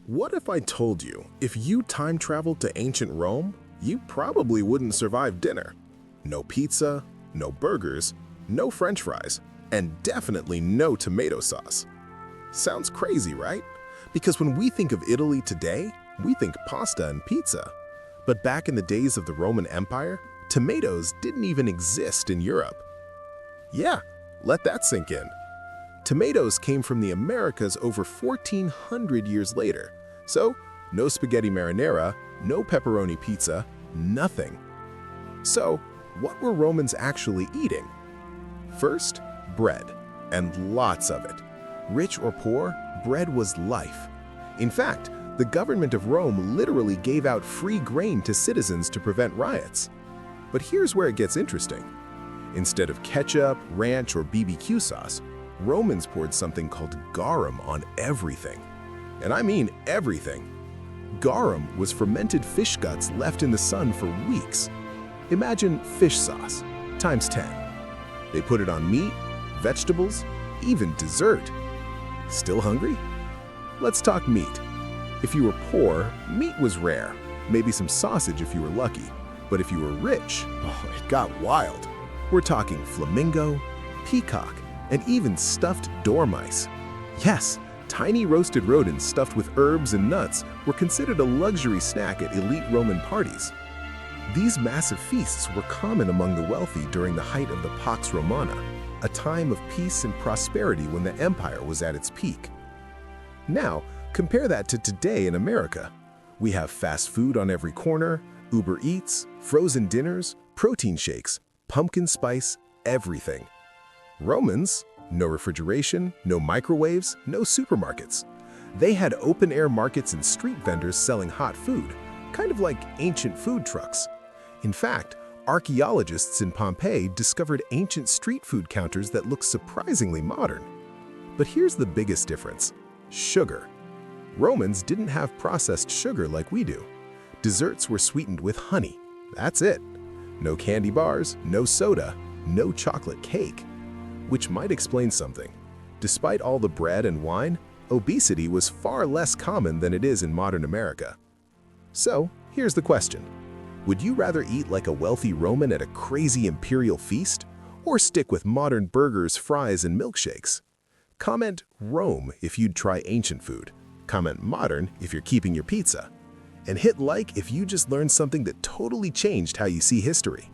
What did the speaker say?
What if I told you if you time traveled to ancient Rome, you probably wouldn't survive dinner? No pizza, no burgers, no French fries, and definitely no tomato sauce. Sounds crazy, right? Because when we think of Italy today, we think pasta and pizza. But back in the days of the Roman Empire, tomatoes didn't even exist in Europe. Yeah, let that sink in. Tomatoes came from the Americas over 1,400 years later. So, no spaghetti marinara, no pepperoni pizza, nothing. So, what were Romans actually eating? First, bread, and lots of it. Rich or poor, bread was life. In fact, the government of Rome literally gave out free grain to citizens to prevent riots. But here's where it gets interesting. Instead of ketchup, ranch, or BBQ sauce, Romans poured something called garum on everything. And I mean everything. Garum was fermented fish guts left in the sun for weeks. Imagine fish sauce, times 10. They put it on meat, vegetables, even dessert. Still hungry? Let's talk meat. If you were poor, meat was rare, maybe some sausage if you were lucky. But if you were rich, it got wild. We're talking flamingo, peacock, and even stuffed dormice. Yes, tiny roasted rodents stuffed with herbs and nuts were considered a luxury snack at elite Roman parties. These massive feasts were common among the wealthy during the height of the Pax Romana, a time of peace and prosperity when the empire was at its peak. Now, compare that to today in America. We have fast food on every corner, Uber Eats, frozen dinners, protein shakes, pumpkin spice, everything. Romans, no refrigeration, no microwaves, no supermarkets. They had open-air markets and street vendors selling hot food, kind of like ancient food trucks. In fact, archaeologists in Pompeii discovered ancient street food counters that look surprisingly modern. But here's the biggest difference: sugar. Romans didn't have processed sugar like we do. Desserts were sweetened with honey. That's it. No candy bars, no soda, no chocolate cake. Which might explain something. Despite all the bread and wine, obesity was far less common than it is in modern America. So, here's the question. Would you rather eat like a wealthy Roman at a crazy imperial feast, or stick with modern burgers, fries, and milkshakes? Comment Rome if you'd try ancient food. Comment modern if you're keeping your pizza. And hit like if you just learned something that totally changed how you see history.